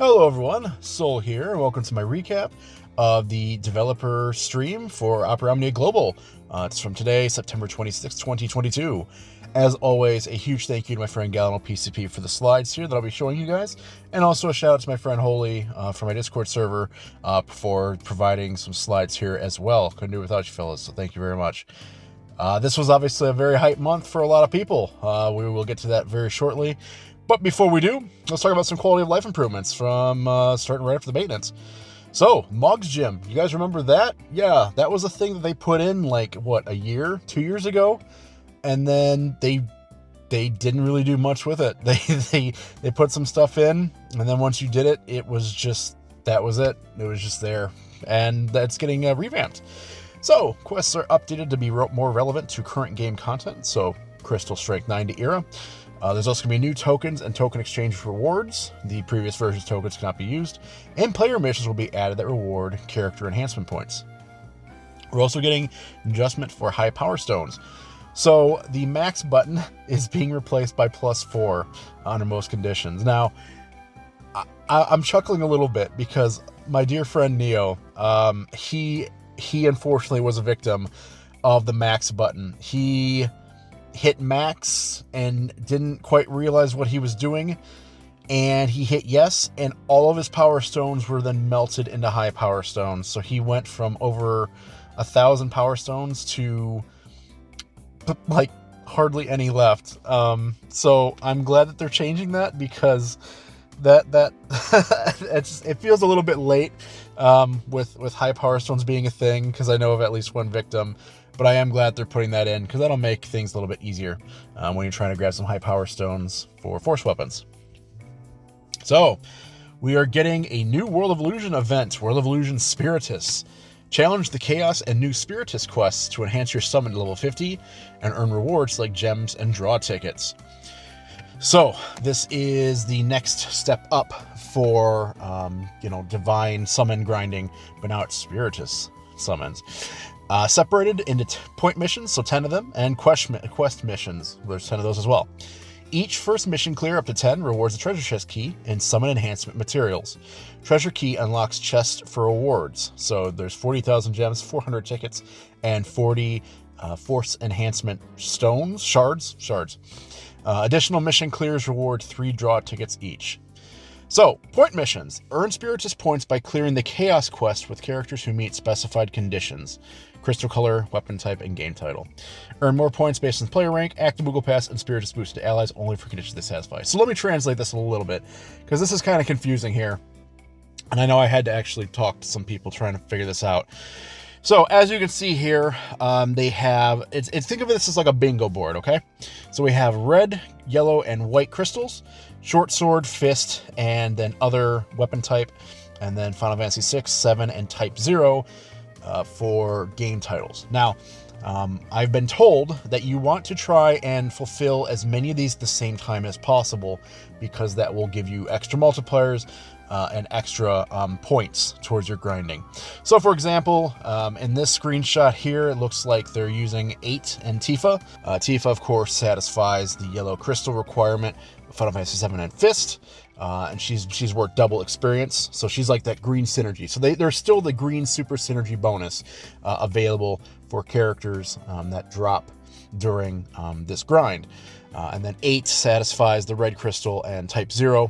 Hello everyone, Soul here, and welcome to my recap of the developer stream for Opera Omnia Global. It's from today, September 26, 2022. As always, a huge thank you to my friend Galano PCP for the slides here that I'll be showing you guys, and also a shout out to my friend Holy from my Discord server for providing some slides here as well. Couldn't do it without you fellas, so thank you very much. This was obviously a very hype month for a lot of people. We will get to that very shortly. But before we do, let's talk about some quality of life improvements from starting right after the maintenance. So, Mog's Gym, you guys remember that? Yeah, that was a thing that they put in like, what, a year, 2 years ago? And then they didn't really do much with it. They put some stuff in, and then once you did it, it was just, that was it. It was just there. And that's getting revamped. So, quests are updated to be more relevant to current game content. So, Crystal Strength 90 era. There's also going to be new tokens and token exchange rewards. The previous version's tokens cannot be used. And player missions will be added that reward character enhancement points. We're also getting adjustment for high power stones. So the max button is being replaced by +4 under most conditions. Now, I'm chuckling a little bit because my dear friend Neo, he unfortunately was a victim of the max button. He hit max and didn't quite realize what he was doing, and he hit yes, and all of his power stones were then melted into high power stones. So he went from over 1,000 power stones to like hardly any left. So I'm glad that they're changing that, because that it feels a little bit late with high power stones being a thing, because I know of at least one victim. But I am glad they're putting that in, because that'll make things a little bit easier when you're trying to grab some high power stones for force weapons. So, we are getting a new World of Illusion event, World of Illusion Spiritus. Challenge the Chaos and new Spiritus quests to enhance your summon to level 50 and earn rewards like gems and draw tickets. So, this is the next step up for, divine summon grinding, but now it's Spiritus summons. Separated into point missions, so 10 of them, and quest missions. There's 10 of those as well. Each first mission clear up to 10 rewards a treasure chest key and summon enhancement materials. Treasure key unlocks chests for rewards. So there's 40,000 gems, 400 tickets, and 40 force enhancement stones, shards. Additional mission clears reward 3 draw tickets each. So, point missions. Earn Spiritus points by clearing the Chaos quest with characters who meet specified conditions. Crystal color, weapon type, and game title. Earn more points based on player rank, active Moogle Pass, and Spiritus boost to allies only for conditions they satisfy. So let me translate this a little bit, because this is kind of confusing here. And I know I had to actually talk to some people trying to figure this out. So, as you can see here, they have, think of this as like a bingo board, okay? So we have red, yellow, and white crystals, short sword, fist, and then other weapon type, and then Final Fantasy 6, 7, and Type 0 for game titles. Now, I've been told that you want to try and fulfill as many of these at the same time as possible, because that will give you extra multipliers and extra points towards your grinding. So for example, in this screenshot here, it looks like they're using 8 and Tifa. Tifa, of course, satisfies the yellow crystal requirement of Final Fantasy 7 and Fist. And she's worth double experience, so she's like that green synergy. So there's still the green super synergy bonus available for characters that drop during this grind. And then 8 satisfies the red crystal and Type 0.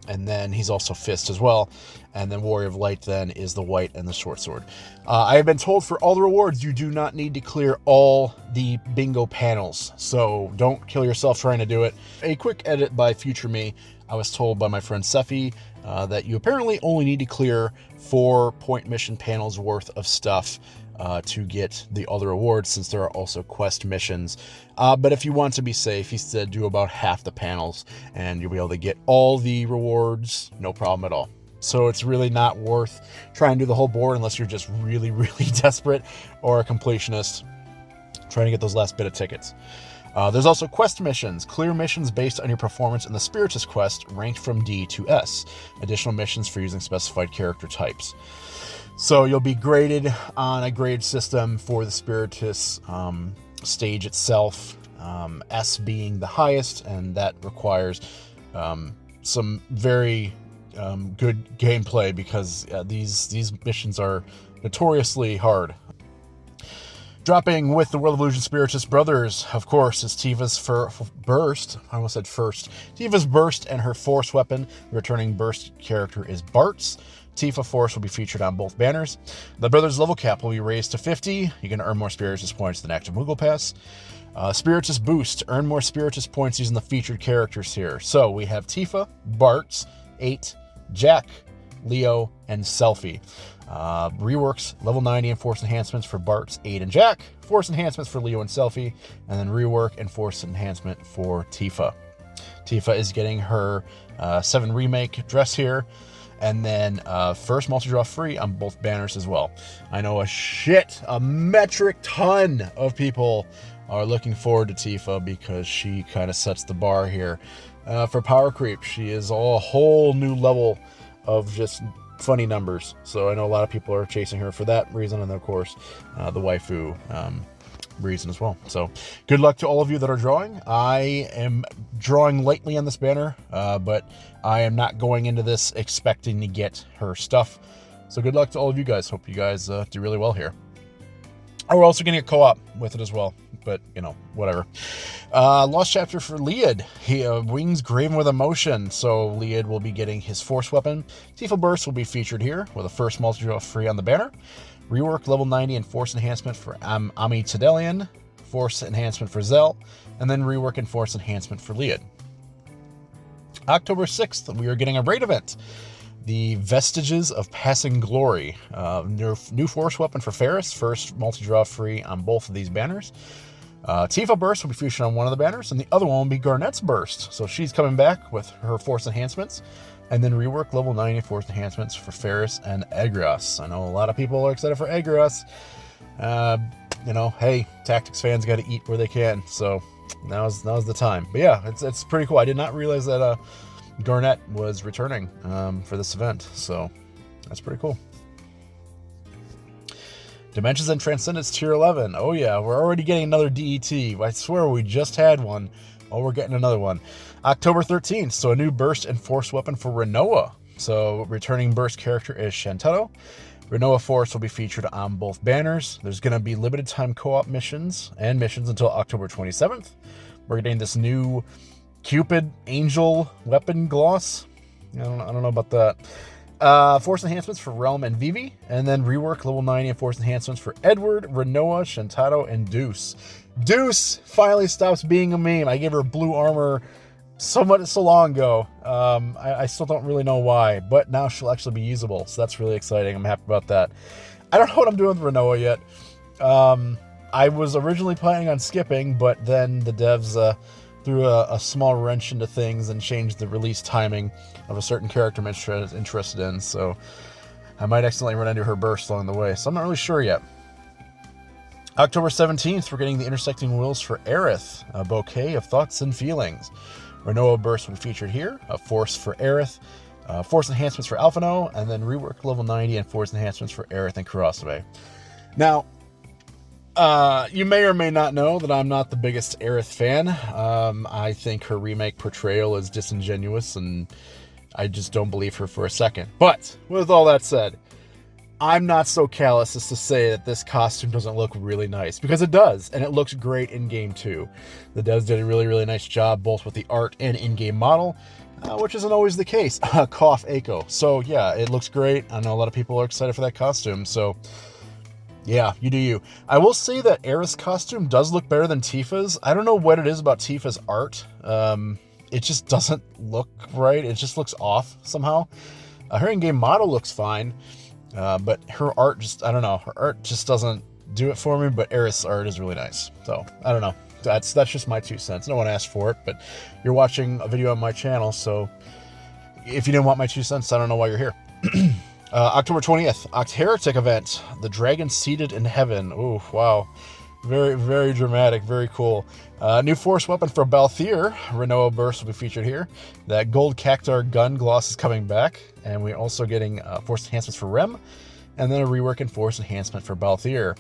And then he's also Fist as well. And then Warrior of Light then is the white and the short sword. I have been told for all the rewards, you do not need to clear all the bingo panels. So don't kill yourself trying to do it. A quick edit by future me. I was told by my friend Sephi that you apparently only need to clear 4 point mission panels worth of stuff to get the other awards, since there are also quest missions. But if you want to be safe, he said do about half the panels and you'll be able to get all the rewards, no problem at all. So it's really not worth trying to do the whole board unless you're just really, really desperate or a completionist trying to get those last bit of tickets. There's also quest missions. Clear missions based on your performance in the Spiritus quest, ranked from D to S. Additional missions for using specified character types. So you'll be graded on a grade system for the Spiritus stage itself, S being the highest, and that requires some very good gameplay, because these missions are notoriously hard. Dropping with the World of Illusion Spiritus Brothers, of course, is Tifa's Burst. I almost said first. Tifa's Burst and her Force weapon. The returning Burst character is Bartz. Tifa Force will be featured on both banners. The Brothers level cap will be raised to 50. You can earn more Spiritus points than active Moogle Pass. Spiritus Boost. Earn more Spiritus points using the featured characters here. So we have Tifa, Bartz, 8, Jack, Leo, and Selphie. Reworks, level 90 and Force enhancements for Bartz, 8, and Jack. Force enhancements for Leo and Selphie. And then rework and Force enhancement for Tifa. Tifa is getting her 7 remake dress here. And then first multi-draw free on both banners as well. I know a metric ton of people are looking forward to Tifa, because she kind of sets the bar here for power creep. She is a whole new level of just funny numbers. So I know a lot of people are chasing her for that reason, and of course the waifu reason as well. So good luck to all of you that are drawing. I am drawing lightly on this banner, but I am not going into this expecting to get her stuff. So good luck to all of you guys. Hope you guys do really well here. Oh, we're also getting a co-op with it as well, but you know, whatever. Lost chapter for Leod. He wings graven with emotion, so Leod will be getting his Force weapon. Tifa Burst will be featured here with a first multi-draw free on the banner. Rework level 90 and Force enhancement for Ami Tedelian, Force enhancement for Zell, and then rework and Force enhancement for Leod. October 6th, we are getting a raid event. The Vestiges of Passing Glory. New Force weapon for Ferris, first multi-draw free on both of these banners. Tifa Burst will be featured on one of the banners, and the other one will be Garnet's Burst. So she's coming back with her Force enhancements, and then rework level 90 Force enhancements for Ferris and Egros. I know a lot of people are excited for Egros. You know, hey, Tactics fans got to eat where they can, so now's the time. But yeah, it's pretty cool. I did not realize that Garnet was returning for this event, so that's pretty cool. Dimensions and Transcendence Tier 11. Oh yeah, we're already getting another DET. I swear we just had one. Oh, we're getting another one. October 13th, so a new Burst and Force weapon for Renault. So returning Burst character is Shantetto. Renault Force will be featured on both banners. There's going to be limited time co-op missions until October 27th. We're getting this new Cupid Angel weapon gloss. I don't know about that. Force enhancements for Realm and Vivi, and then rework level 90 and Force enhancements for Edward, Renault, Shantato, and Deuce. Deuce finally stops being a meme. I gave her blue armor so long ago. I still don't really know why, but now she'll actually be usable, so that's really exciting. I'm happy about that. I don't know what I'm doing with Renault yet. I was originally planning on skipping, but then the devs threw a small wrench into things and changed the release timing of a certain character I'm interested in, so I might accidentally run into her burst along the way, so I'm not really sure yet. October 17th, we're getting the Intersecting Wills for Aerith, a bouquet of thoughts and feelings. Renault Burst will be featured here, a Force for Aerith, Force enhancements for Alphino, and then rework level 90 and Force enhancements for Aerith and Crevasse. Now, you may or may not know that I'm not the biggest Aerith fan. I think her remake portrayal is disingenuous, and I just don't believe her for a second. But with all that said, I'm not so callous as to say that this costume doesn't look really nice, because it does, and it looks great in game too. The devs did a really, really nice job both with the art and in-game model, which isn't always the case. Cough, Echo. So yeah, it looks great. I know a lot of people are excited for that costume, so yeah, you do you. I will say that Aerith's costume does look better than Tifa's. I don't know what it is about Tifa's art. It just doesn't look right. It just looks off somehow. Her in-game model looks fine, but her art just, I don't know. Her art just doesn't do it for me, but Aerith's art is really nice. So, I don't know. That's just my 2 cents. No one asked for it, but you're watching a video on my channel, so if you didn't want my 2 cents, I don't know why you're here. October 20th, Octheretic event. The Dragon Seated in Heaven. Oh, wow. Very, very dramatic. Very cool. New Force weapon for Balthier. Renault Burst will be featured here. That gold Cactar gun gloss is coming back. And we're also getting Force enhancements for Rem. And then a rework and Force enhancement for Balthier.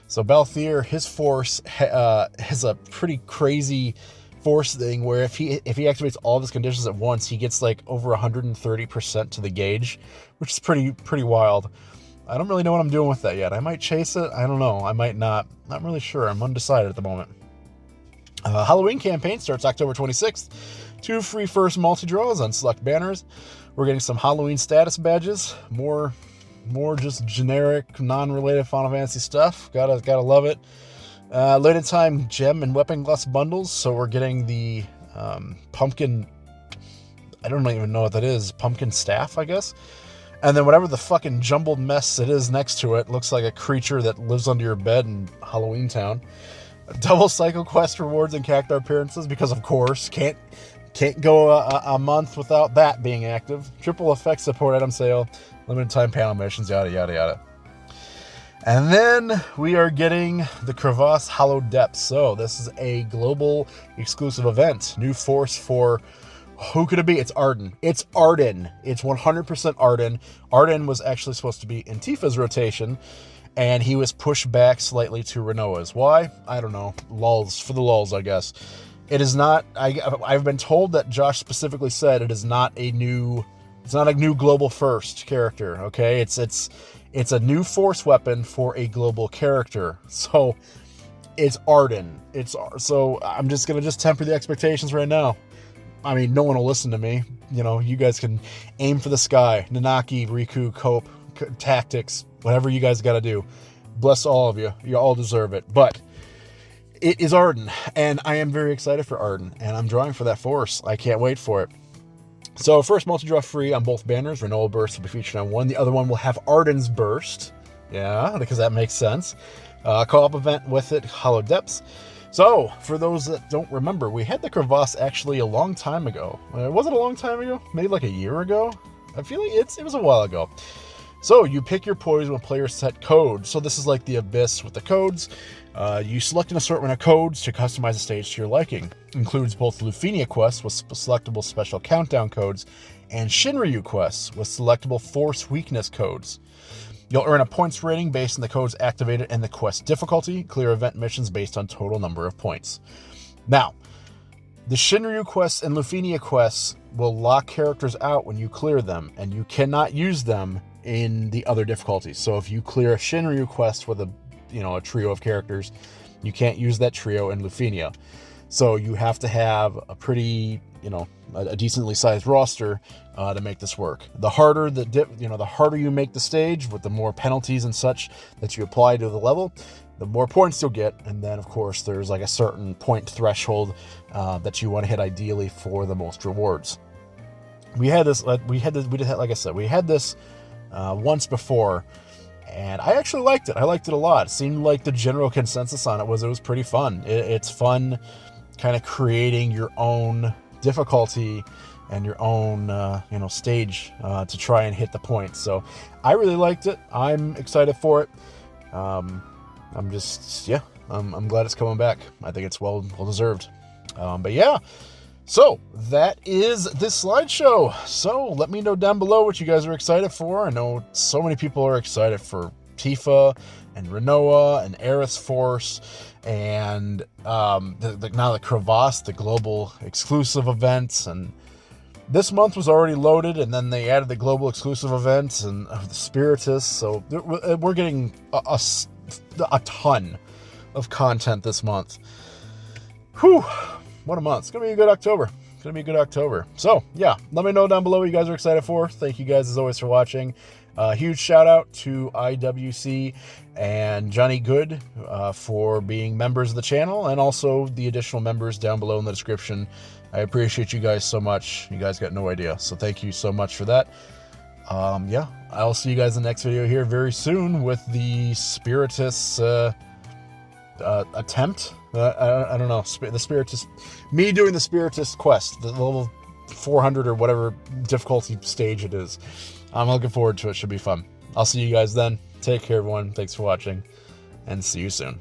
So Balthier, his Force has a pretty crazy force thing where if he activates all of his conditions at once, he gets like over 130% to the gauge, which is pretty wild. I don't really know what I'm doing with that yet. I might chase it. I don't know. I might not. Not really sure. I'm undecided at the moment. Halloween campaign starts October 26th. 2 free first multi-draws on select banners. We're getting some Halloween status badges. More just generic, non-related Final Fantasy stuff. Gotta love it. Limited time gem and weapon glass bundles. So we're getting the pumpkin. I don't even know what that is. Pumpkin staff, I guess. And then whatever the fucking jumbled mess it is next to it looks like a creature that lives under your bed in Halloween Town. Double Cycle Quest rewards and character appearances, because of course, can't go a month without that being active. Triple effect support item sale, limited time panel missions, yada yada yada. And then we are getting the Crevasse Hollow Depths. So this is a global exclusive event. New force for, who could it be? It's Arden. It's 100% Arden. Arden was actually supposed to be in Tifa's rotation, and he was pushed back slightly to Renault's. Why? I don't know. Lulz, for the lulz, I guess. It is not, I've been told that Josh specifically said it's not a new global first character, okay? It's a new force weapon for a global character. So it's Arden. So I'm just going to temper the expectations right now. I mean, no one will listen to me. You know, you guys can aim for the sky. Nanaki, Riku, Cope, tactics, whatever you guys got to do. Bless all of you. You all deserve it. But it is Arden, and I am very excited for Arden, and I'm drawing for that force. I can't wait for it. So first multi-draw free on both banners. Renault Burst will be featured on one. The other one will have Arden's Burst. Yeah, because that makes sense. Co-op event with it, Hollow Depths. So, for those that don't remember, we had the Crevasse actually a long time ago. Was it a long time ago? Maybe like a year ago? I feel like it was a while ago. So, you pick your poison when players set codes. So, this is like the Abyss with the codes. You select an assortment of codes to customize a stage to your liking. Includes both Lufenia quests with selectable special countdown codes and Shinryu quests with selectable force weakness codes. You'll earn a points rating based on the codes activated and the quest difficulty. Clear event missions based on total number of points. Now, the Shinryu quests and Lufenia quests will lock characters out when you clear them, and you cannot use them in the other difficulties. So if you clear a Shinryu quest with a trio of characters, you can't use that trio in Lufenia. So you have to have a pretty, a decently sized roster to make this work. The harder the harder you make the stage, with the more penalties and such that you apply to the level, the more points you'll get. And then of course there's like a certain point threshold that you want to hit ideally for the most rewards. We had this once before, and I actually liked it. I liked it a lot. It seemed like the general consensus on it was pretty fun. It's fun kind of creating your own difficulty and your own stage to try and hit the points. So I really liked it. I'm excited for it. I'm glad it's coming back. I think it's well deserved. But yeah, so that is this slideshow. So let me know down below what you guys are excited for. I know so many people are excited for Tifa and Renault and Aerith's Force, and now the Crevasse, the global exclusive events. And this month was already loaded, and then they added the global exclusive events and the Spiritus. So we're getting a ton of content this month. Whew, what a month. It's gonna be a good October. So yeah, let me know down below what you guys are excited for. Thank you guys as always for watching. Huge shout out to IWC and Johnny Goode for being members of the channel, and also the additional members down below in the description. I appreciate you guys so much. You guys got no idea. So thank you so much for that. Yeah, I'll see you guys in the next video here very soon with the Spiritus attempt. I don't know. The Spiritus, me doing the Spiritus quest, the level 400 or whatever difficulty stage it is. I'm looking forward to it. Should be fun. I'll see you guys then. Take care, everyone. Thanks for watching, and see you soon.